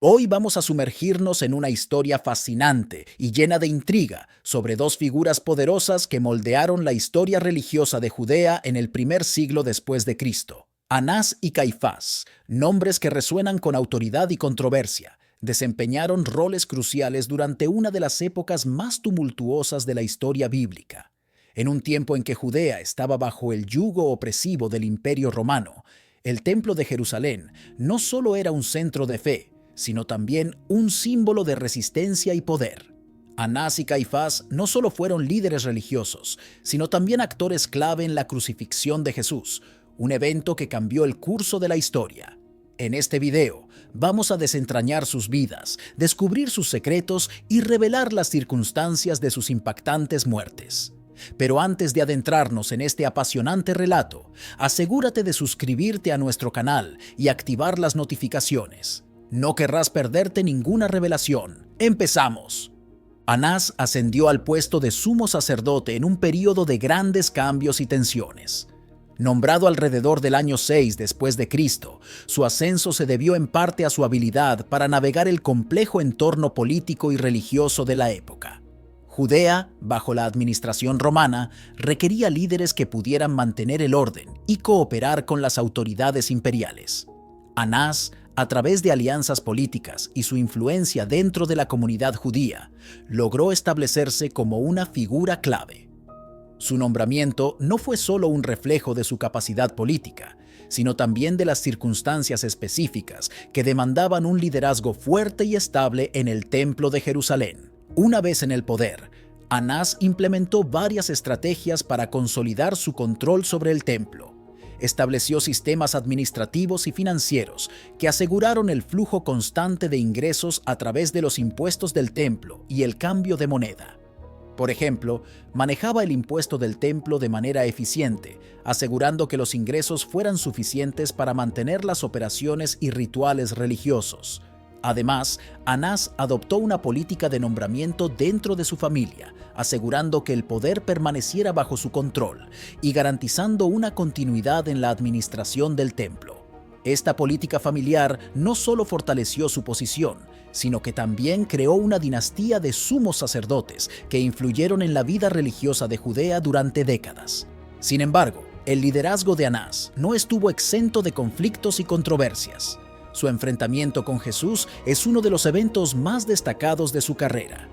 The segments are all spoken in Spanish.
Hoy vamos a sumergirnos en una historia fascinante y llena de intriga sobre dos figuras poderosas que moldearon la historia religiosa de Judea en el primer siglo después de Cristo. Anás y Caifás, nombres que resuenan con autoridad y controversia, desempeñaron roles cruciales durante una de las épocas más tumultuosas de la historia bíblica. En un tiempo en que Judea estaba bajo el yugo opresivo del Imperio Romano, el Templo de Jerusalén no solo era un centro de fe, sino también un símbolo de resistencia y poder. Anás y Caifás no solo fueron líderes religiosos, sino también actores clave en la crucifixión de Jesús, un evento que cambió el curso de la historia. En este video, vamos a desentrañar sus vidas, descubrir sus secretos y revelar las circunstancias de sus impactantes muertes. Pero antes de adentrarnos en este apasionante relato, asegúrate de suscribirte a nuestro canal y activar las notificaciones. No querrás perderte ninguna revelación. ¡Empezamos! Anás ascendió al puesto de sumo sacerdote en un período de grandes cambios y tensiones. Nombrado alrededor del año 6 después de Cristo, su ascenso se debió en parte a su habilidad para navegar el complejo entorno político y religioso de la época. Judea, bajo la administración romana, requería líderes que pudieran mantener el orden y cooperar con las autoridades imperiales. Anás, a través de alianzas políticas y su influencia dentro de la comunidad judía, logró establecerse como una figura clave. Su nombramiento no fue solo un reflejo de su capacidad política, sino también de las circunstancias específicas que demandaban un liderazgo fuerte y estable en el Templo de Jerusalén. Una vez en el poder, Anás implementó varias estrategias para consolidar su control sobre el templo. Estableció sistemas administrativos y financieros que aseguraron el flujo constante de ingresos a través de los impuestos del templo y el cambio de moneda. Por ejemplo, manejaba el impuesto del templo de manera eficiente, asegurando que los ingresos fueran suficientes para mantener las operaciones y rituales religiosos. Además, Anás adoptó una política de nombramiento dentro de su familia, asegurando que el poder permaneciera bajo su control y garantizando una continuidad en la administración del templo. Esta política familiar no solo fortaleció su posición, sino que también creó una dinastía de sumos sacerdotes que influyeron en la vida religiosa de Judea durante décadas. Sin embargo, el liderazgo de Anás no estuvo exento de conflictos y controversias. Su enfrentamiento con Jesús es uno de los eventos más destacados de su carrera.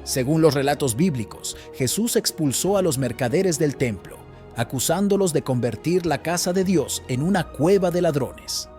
Según los relatos bíblicos, Jesús expulsó a los mercaderes del templo, acusándolos de convertir la casa de Dios en una cueva de ladrones.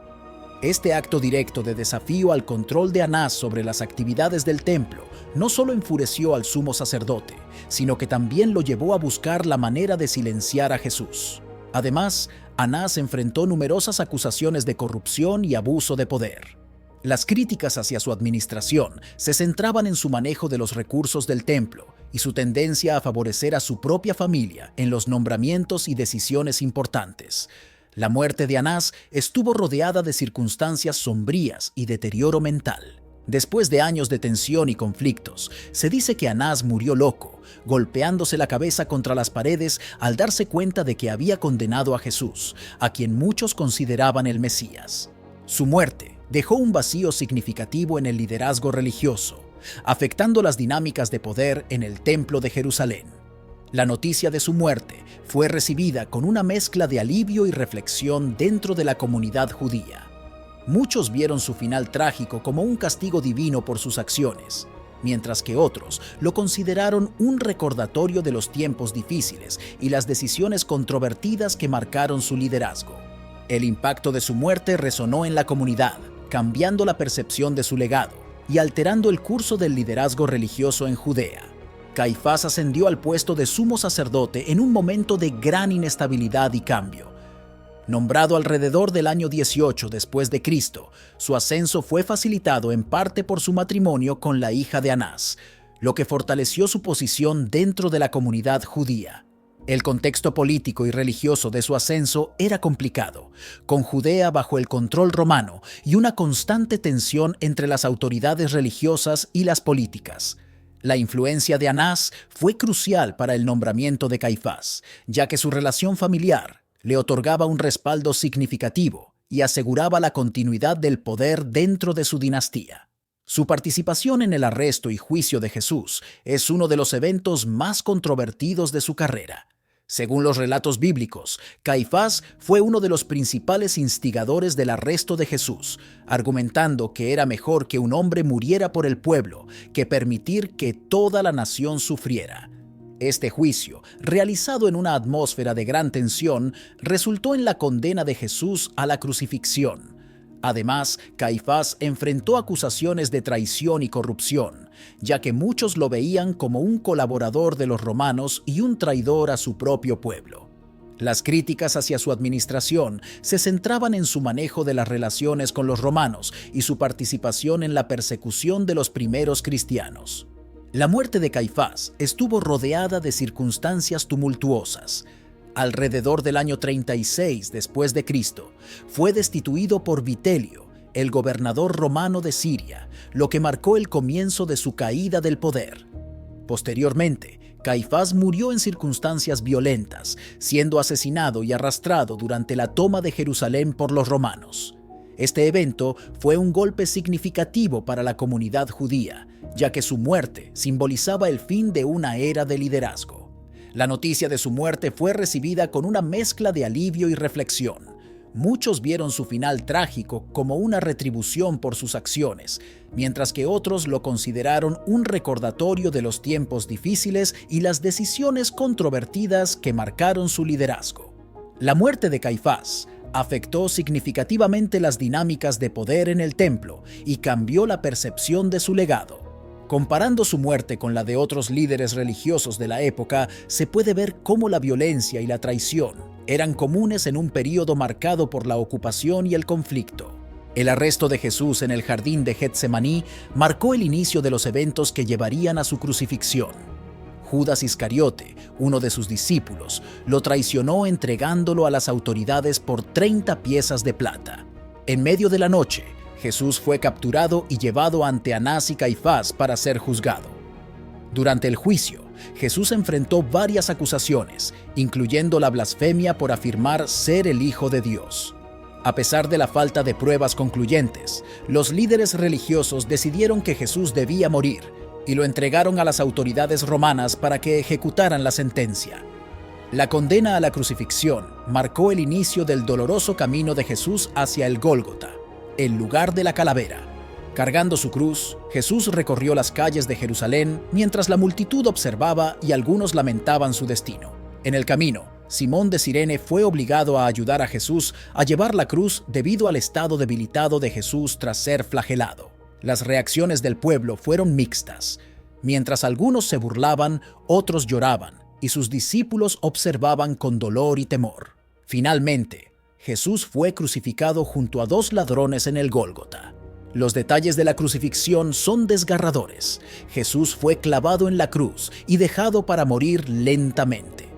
Este acto directo de desafío al control de Anás sobre las actividades del templo no solo enfureció al sumo sacerdote, sino que también lo llevó a buscar la manera de silenciar a Jesús. Además, Anás enfrentó numerosas acusaciones de corrupción y abuso de poder. Las críticas hacia su administración se centraban en su manejo de los recursos del templo y su tendencia a favorecer a su propia familia en los nombramientos y decisiones importantes. La muerte de Anás estuvo rodeada de circunstancias sombrías y deterioro mental. Después de años de tensión y conflictos, se dice que Anás murió loco, golpeándose la cabeza contra las paredes al darse cuenta de que había condenado a Jesús, a quien muchos consideraban el Mesías. Su muerte dejó un vacío significativo en el liderazgo religioso, afectando las dinámicas de poder en el Templo de Jerusalén. La noticia de su muerte fue recibida con una mezcla de alivio y reflexión dentro de la comunidad judía. Muchos vieron su final trágico como un castigo divino por sus acciones, mientras que otros lo consideraron un recordatorio de los tiempos difíciles y las decisiones controvertidas que marcaron su liderazgo. El impacto de su muerte resonó en la comunidad, cambiando la percepción de su legado y alterando el curso del liderazgo religioso en Judea. Caifás ascendió al puesto de sumo sacerdote en un momento de gran inestabilidad y cambio. Nombrado alrededor del año 18 después de Cristo, su ascenso fue facilitado en parte por su matrimonio con la hija de Anás, lo que fortaleció su posición dentro de la comunidad judía. El contexto político y religioso de su ascenso era complicado, con Judea bajo el control romano y una constante tensión entre las autoridades religiosas y las políticas. La influencia de Anás fue crucial para el nombramiento de Caifás, ya que su relación familiar le otorgaba un respaldo significativo y aseguraba la continuidad del poder dentro de su dinastía. Su participación en el arresto y juicio de Jesús es uno de los eventos más controvertidos de su carrera. Según los relatos bíblicos, Caifás fue uno de los principales instigadores del arresto de Jesús, argumentando que era mejor que un hombre muriera por el pueblo que permitir que toda la nación sufriera. Este juicio, realizado en una atmósfera de gran tensión, resultó en la condena de Jesús a la crucifixión. Además, Caifás enfrentó acusaciones de traición y corrupción, ya que muchos lo veían como un colaborador de los romanos y un traidor a su propio pueblo. Las críticas hacia su administración se centraban en su manejo de las relaciones con los romanos y su participación en la persecución de los primeros cristianos. La muerte de Caifás estuvo rodeada de circunstancias tumultuosas. Alrededor del año 36 después de Cristo, fue destituido por Vitelio, el gobernador romano de Siria, lo que marcó el comienzo de su caída del poder. Posteriormente, Caifás murió en circunstancias violentas, siendo asesinado y arrastrado durante la toma de Jerusalén por los romanos. Este evento fue un golpe significativo para la comunidad judía, ya que su muerte simbolizaba el fin de una era de liderazgo. La noticia de su muerte fue recibida con una mezcla de alivio y reflexión. Muchos vieron su final trágico como una retribución por sus acciones, mientras que otros lo consideraron un recordatorio de los tiempos difíciles y las decisiones controvertidas que marcaron su liderazgo. La muerte de Caifás afectó significativamente las dinámicas de poder en el templo y cambió la percepción de su legado. Comparando su muerte con la de otros líderes religiosos de la época, se puede ver cómo la violencia y la traición eran comunes en un período marcado por la ocupación y el conflicto. El arresto de Jesús en el jardín de Getsemaní marcó el inicio de los eventos que llevarían a su crucifixión. Judas Iscariote, uno de sus discípulos, lo traicionó entregándolo a las autoridades por 30 piezas de plata. En medio de la noche, Jesús fue capturado y llevado ante Anás y Caifás para ser juzgado. Durante el juicio, Jesús enfrentó varias acusaciones, incluyendo la blasfemia por afirmar ser el Hijo de Dios. A pesar de la falta de pruebas concluyentes, los líderes religiosos decidieron que Jesús debía morir y lo entregaron a las autoridades romanas para que ejecutaran la sentencia. La condena a la crucifixión marcó el inicio del doloroso camino de Jesús hacia el Gólgota, el lugar de la calavera. Cargando su cruz, Jesús recorrió las calles de Jerusalén mientras la multitud observaba y algunos lamentaban su destino. En el camino, Simón de Cirene fue obligado a ayudar a Jesús a llevar la cruz debido al estado debilitado de Jesús tras ser flagelado. Las reacciones del pueblo fueron mixtas. Mientras algunos se burlaban, otros lloraban, y sus discípulos observaban con dolor y temor. Finalmente, Jesús fue crucificado junto a 2 ladrones en el Gólgota. Los detalles de la crucifixión son desgarradores. Jesús fue clavado en la cruz y dejado para morir lentamente.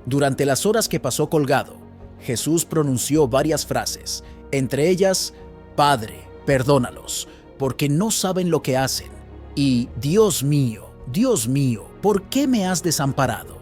Durante las horas que pasó colgado, Jesús pronunció varias frases, entre ellas, «Padre, perdónalos, porque no saben lo que hacen», y Dios mío, ¿por qué me has desamparado?».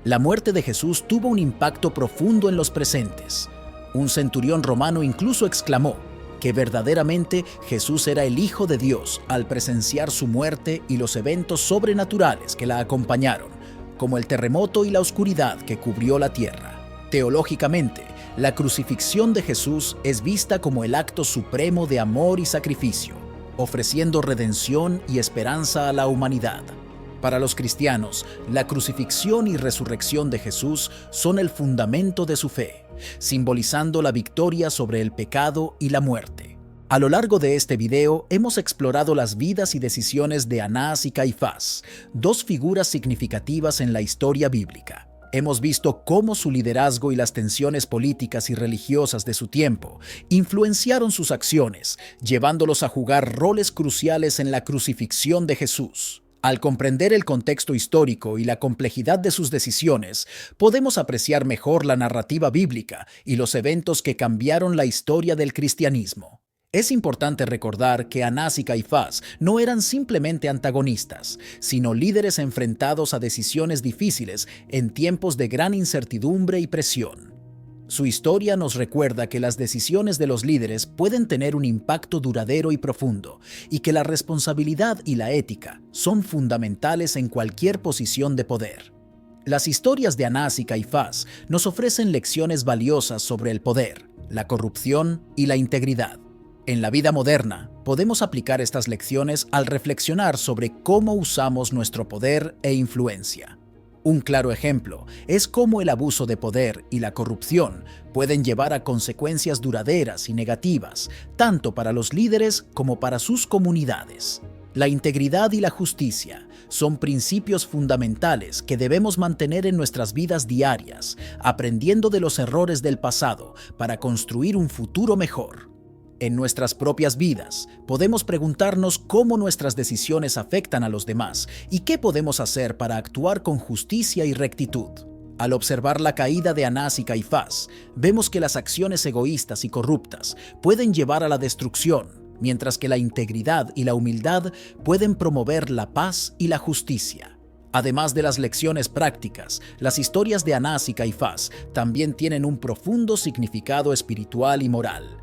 La muerte de Jesús tuvo un impacto profundo en los presentes. Un centurión romano incluso exclamó que verdaderamente Jesús era el Hijo de Dios al presenciar su muerte y los eventos sobrenaturales que la acompañaron, como el terremoto y la oscuridad que cubrió la tierra. Teológicamente, la crucifixión de Jesús es vista como el acto supremo de amor y sacrificio, ofreciendo redención y esperanza a la humanidad. Para los cristianos, la crucifixión y resurrección de Jesús son el fundamento de su fe, simbolizando la victoria sobre el pecado y la muerte. A lo largo de este video hemos explorado las vidas y decisiones de Anás y Caifás, 2 figuras significativas en la historia bíblica. Hemos visto cómo su liderazgo y las tensiones políticas y religiosas de su tiempo influenciaron sus acciones, llevándolos a jugar roles cruciales en la crucifixión de Jesús. Al comprender el contexto histórico y la complejidad de sus decisiones, podemos apreciar mejor la narrativa bíblica y los eventos que cambiaron la historia del cristianismo. Es importante recordar que Anás y Caifás no eran simplemente antagonistas, sino líderes enfrentados a decisiones difíciles en tiempos de gran incertidumbre y presión. Su historia nos recuerda que las decisiones de los líderes pueden tener un impacto duradero y profundo, y que la responsabilidad y la ética son fundamentales en cualquier posición de poder. Las historias de Anás y Caifás nos ofrecen lecciones valiosas sobre el poder, la corrupción y la integridad. En la vida moderna, podemos aplicar estas lecciones al reflexionar sobre cómo usamos nuestro poder e influencia. Un claro ejemplo es cómo el abuso de poder y la corrupción pueden llevar a consecuencias duraderas y negativas, tanto para los líderes como para sus comunidades. La integridad y la justicia son principios fundamentales que debemos mantener en nuestras vidas diarias, aprendiendo de los errores del pasado para construir un futuro mejor. En nuestras propias vidas, podemos preguntarnos cómo nuestras decisiones afectan a los demás y qué podemos hacer para actuar con justicia y rectitud. Al observar la caída de Anás y Caifás, vemos que las acciones egoístas y corruptas pueden llevar a la destrucción, mientras que la integridad y la humildad pueden promover la paz y la justicia. Además de las lecciones prácticas, las historias de Anás y Caifás también tienen un profundo significado espiritual y moral.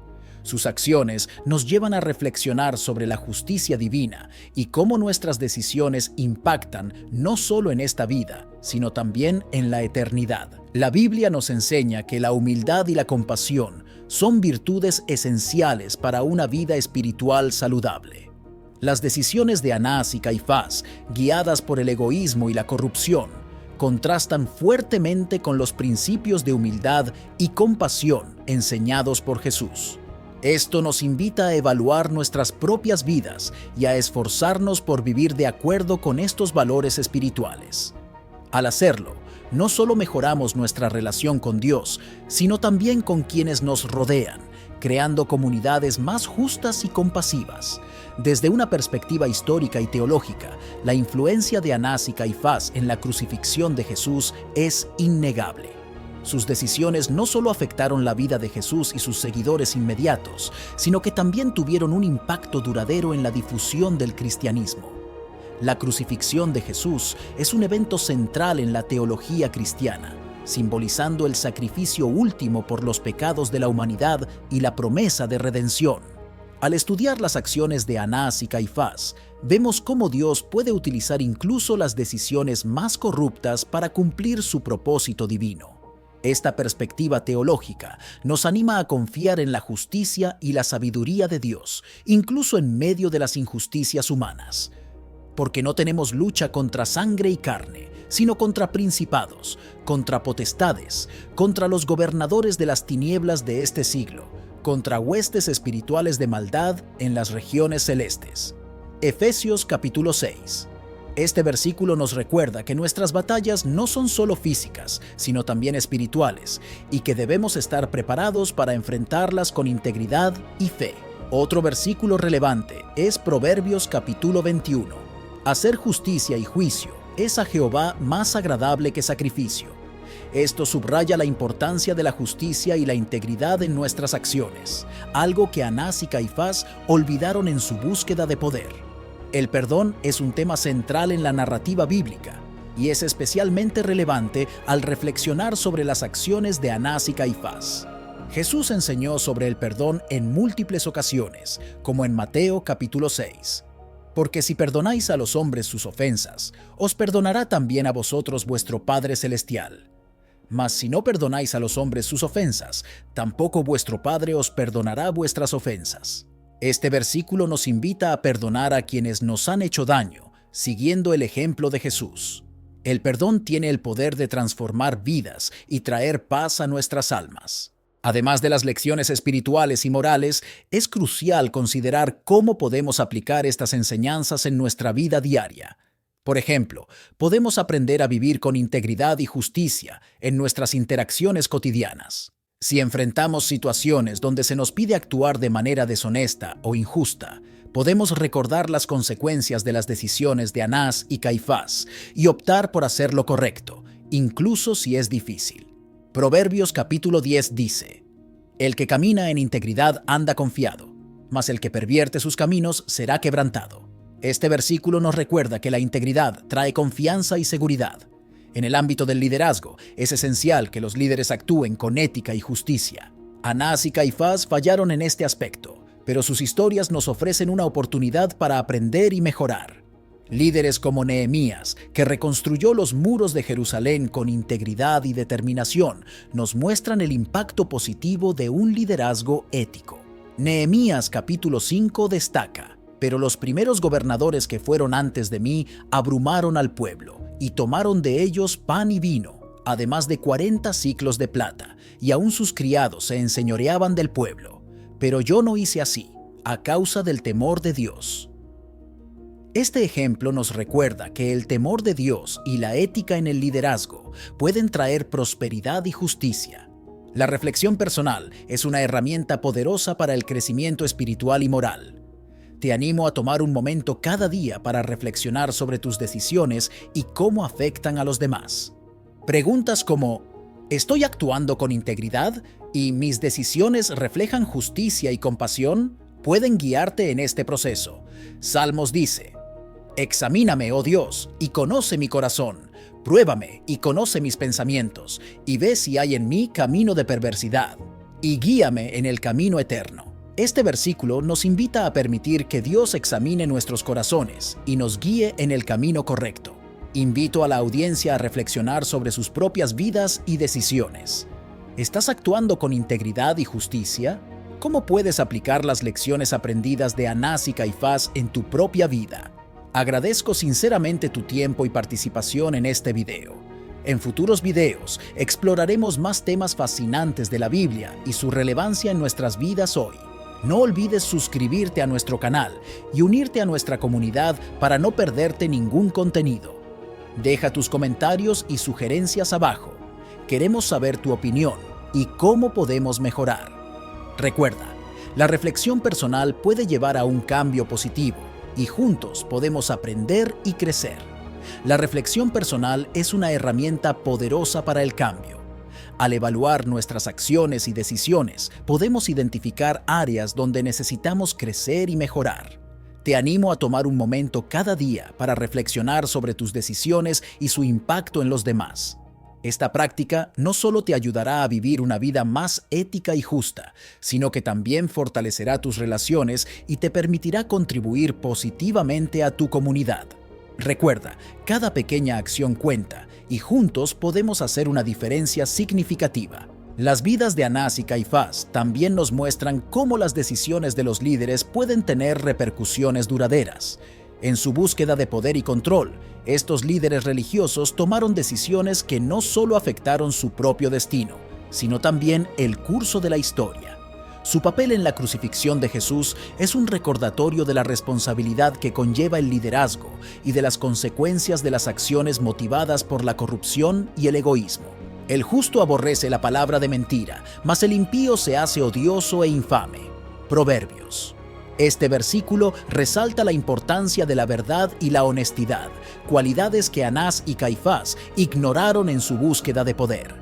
Sus acciones nos llevan a reflexionar sobre la justicia divina y cómo nuestras decisiones impactan no solo en esta vida, sino también en la eternidad. La Biblia nos enseña que la humildad y la compasión son virtudes esenciales para una vida espiritual saludable. Las decisiones de Anás y Caifás, guiadas por el egoísmo y la corrupción, contrastan fuertemente con los principios de humildad y compasión enseñados por Jesús. Esto nos invita a evaluar nuestras propias vidas y a esforzarnos por vivir de acuerdo con estos valores espirituales. Al hacerlo, no solo mejoramos nuestra relación con Dios, sino también con quienes nos rodean, creando comunidades más justas y compasivas. Desde una perspectiva histórica y teológica, la influencia de Anás y Caifás en la crucifixión de Jesús es innegable. Sus decisiones no solo afectaron la vida de Jesús y sus seguidores inmediatos, sino que también tuvieron un impacto duradero en la difusión del cristianismo. La crucifixión de Jesús es un evento central en la teología cristiana, simbolizando el sacrificio último por los pecados de la humanidad y la promesa de redención. Al estudiar las acciones de Anás y Caifás, vemos cómo Dios puede utilizar incluso las decisiones más corruptas para cumplir su propósito divino. Esta perspectiva teológica nos anima a confiar en la justicia y la sabiduría de Dios, incluso en medio de las injusticias humanas. Porque no tenemos lucha contra sangre y carne, sino contra principados, contra potestades, contra los gobernadores de las tinieblas de este siglo, contra huestes espirituales de maldad en las regiones celestes. Efesios capítulo 6. Este versículo nos recuerda que nuestras batallas no son solo físicas, sino también espirituales, y que debemos estar preparados para enfrentarlas con integridad y fe. Otro versículo relevante es Proverbios capítulo 21. Hacer justicia y juicio es a Jehová más agradable que sacrificio. Esto subraya la importancia de la justicia y la integridad en nuestras acciones, algo que Anás y Caifás olvidaron en su búsqueda de poder. El perdón es un tema central en la narrativa bíblica y es especialmente relevante al reflexionar sobre las acciones de Anás y Caifás. Jesús enseñó sobre el perdón en múltiples ocasiones, como en Mateo capítulo 6. Porque si perdonáis a los hombres sus ofensas, os perdonará también a vosotros vuestro Padre Celestial. Mas si no perdonáis a los hombres sus ofensas, tampoco vuestro Padre os perdonará vuestras ofensas. Este versículo nos invita a perdonar a quienes nos han hecho daño, siguiendo el ejemplo de Jesús. El perdón tiene el poder de transformar vidas y traer paz a nuestras almas. Además de las lecciones espirituales y morales, es crucial considerar cómo podemos aplicar estas enseñanzas en nuestra vida diaria. Por ejemplo, podemos aprender a vivir con integridad y justicia en nuestras interacciones cotidianas. Si enfrentamos situaciones donde se nos pide actuar de manera deshonesta o injusta, podemos recordar las consecuencias de las decisiones de Anás y Caifás y optar por hacer lo correcto, incluso si es difícil. Proverbios capítulo 10 dice: El que camina en integridad anda confiado, mas el que pervierte sus caminos será quebrantado. Este versículo nos recuerda que la integridad trae confianza y seguridad. En el ámbito del liderazgo, es esencial que los líderes actúen con ética y justicia. Anás y Caifás fallaron en este aspecto, pero sus historias nos ofrecen una oportunidad para aprender y mejorar. Líderes como Nehemías, que reconstruyó los muros de Jerusalén con integridad y determinación, nos muestran el impacto positivo de un liderazgo ético. Nehemías capítulo 5 destaca: pero los primeros gobernadores que fueron antes de mí abrumaron al pueblo, y tomaron de ellos pan y vino, además de 40 siclos de plata, y aún sus criados se enseñoreaban del pueblo. Pero yo no hice así, a causa del temor de Dios. Este ejemplo nos recuerda que el temor de Dios y la ética en el liderazgo pueden traer prosperidad y justicia. La reflexión personal es una herramienta poderosa para el crecimiento espiritual y moral. Te animo a tomar un momento cada día para reflexionar sobre tus decisiones y cómo afectan a los demás. Preguntas como: ¿estoy actuando con integridad y mis decisiones reflejan justicia y compasión? Pueden guiarte en este proceso. Salmos dice: examíname, oh Dios, y conoce mi corazón. Pruébame y conoce mis pensamientos, y ve si hay en mí camino de perversidad, y guíame en el camino eterno. Este versículo nos invita a permitir que Dios examine nuestros corazones y nos guíe en el camino correcto. Invito a la audiencia a reflexionar sobre sus propias vidas y decisiones. ¿Estás actuando con integridad y justicia? ¿Cómo puedes aplicar las lecciones aprendidas de Anás y Caifás en tu propia vida? Agradezco sinceramente tu tiempo y participación en este video. En futuros videos exploraremos más temas fascinantes de la Biblia y su relevancia en nuestras vidas hoy. No olvides suscribirte a nuestro canal y unirte a nuestra comunidad para no perderte ningún contenido. Deja tus comentarios y sugerencias abajo. Queremos saber tu opinión y cómo podemos mejorar. Recuerda, la reflexión personal puede llevar a un cambio positivo y juntos podemos aprender y crecer. La reflexión personal es una herramienta poderosa para el cambio. Al evaluar nuestras acciones y decisiones, podemos identificar áreas donde necesitamos crecer y mejorar. Te animo a tomar un momento cada día para reflexionar sobre tus decisiones y su impacto en los demás. Esta práctica no solo te ayudará a vivir una vida más ética y justa, sino que también fortalecerá tus relaciones y te permitirá contribuir positivamente a tu comunidad. Recuerda, cada pequeña acción cuenta y juntos podemos hacer una diferencia significativa. Las vidas de Anás y Caifás también nos muestran cómo las decisiones de los líderes pueden tener repercusiones duraderas. En su búsqueda de poder y control, estos líderes religiosos tomaron decisiones que no solo afectaron su propio destino, sino también el curso de la historia. Su papel en la crucifixión de Jesús es un recordatorio de la responsabilidad que conlleva el liderazgo y de las consecuencias de las acciones motivadas por la corrupción y el egoísmo. El justo aborrece la palabra de mentira, mas el impío se hace odioso e infame. Proverbios. Este versículo resalta la importancia de la verdad y la honestidad, cualidades que Anás y Caifás ignoraron en su búsqueda de poder.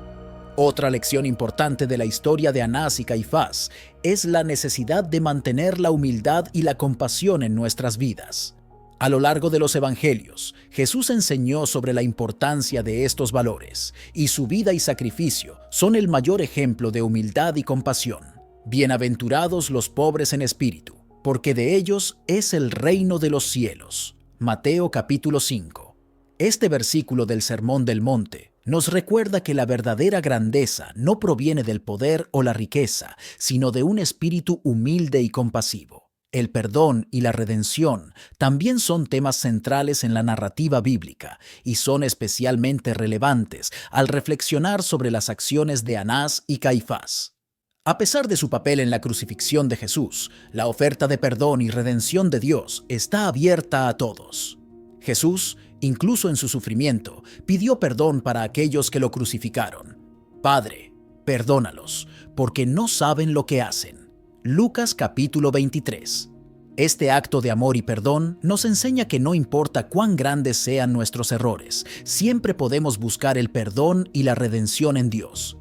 Otra lección importante de la historia de Anás y Caifás es la necesidad de mantener la humildad y la compasión en nuestras vidas. A lo largo de los evangelios, Jesús enseñó sobre la importancia de estos valores, y su vida y sacrificio son el mayor ejemplo de humildad y compasión. Bienaventurados los pobres en espíritu, porque de ellos es el reino de los cielos. Mateo capítulo 5. Este versículo del Sermón del Monte nos recuerda que la verdadera grandeza no proviene del poder o la riqueza, sino de un espíritu humilde y compasivo. El perdón y la redención también son temas centrales en la narrativa bíblica y son especialmente relevantes al reflexionar sobre las acciones de Anás y Caifás. A pesar de su papel en la crucifixión de Jesús, la oferta de perdón y redención de Dios está abierta a todos. Jesús, incluso en su sufrimiento, pidió perdón para aquellos que lo crucificaron. Padre, perdónalos, porque no saben lo que hacen. Lucas capítulo 23. Este acto de amor y perdón nos enseña que no importa cuán grandes sean nuestros errores, siempre podemos buscar el perdón y la redención en Dios.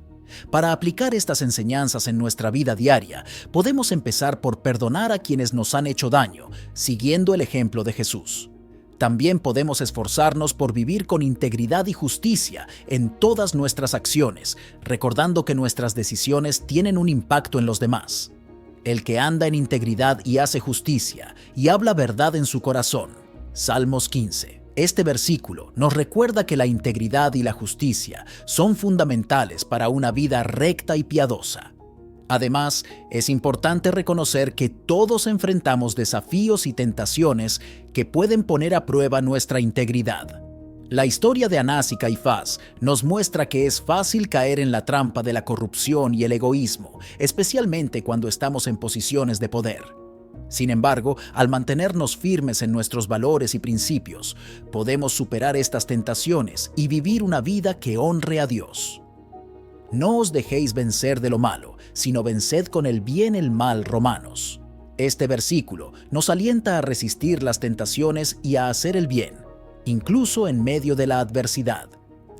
Para aplicar estas enseñanzas en nuestra vida diaria, podemos empezar por perdonar a quienes nos han hecho daño, siguiendo el ejemplo de Jesús. También podemos esforzarnos por vivir con integridad y justicia en todas nuestras acciones, recordando que nuestras decisiones tienen un impacto en los demás. El que anda en integridad y hace justicia y habla verdad en su corazón. Salmos 15. Este versículo nos recuerda que la integridad y la justicia son fundamentales para una vida recta y piadosa. Además, es importante reconocer que todos enfrentamos desafíos y tentaciones que pueden poner a prueba nuestra integridad. La historia de Anás y Caifás nos muestra que es fácil caer en la trampa de la corrupción y el egoísmo, especialmente cuando estamos en posiciones de poder. Sin embargo, al mantenernos firmes en nuestros valores y principios, podemos superar estas tentaciones y vivir una vida que honre a Dios. No os dejéis vencer de lo malo, sino venced con el bien el mal. Romanos. Este versículo nos alienta a resistir las tentaciones y a hacer el bien, incluso en medio de la adversidad.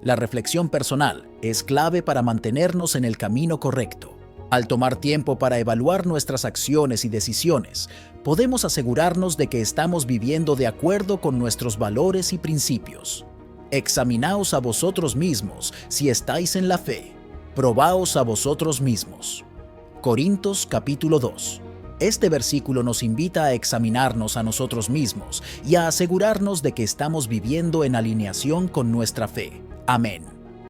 La reflexión personal es clave para mantenernos en el camino correcto. Al tomar tiempo para evaluar nuestras acciones y decisiones, podemos asegurarnos de que estamos viviendo de acuerdo con nuestros valores y principios. Examinaos a vosotros mismos si estáis en la fe. Probaos a vosotros mismos. Corintios capítulo 2. Este versículo nos invita a examinarnos a nosotros mismos y a asegurarnos de que estamos viviendo en alineación con nuestra fe. Amén.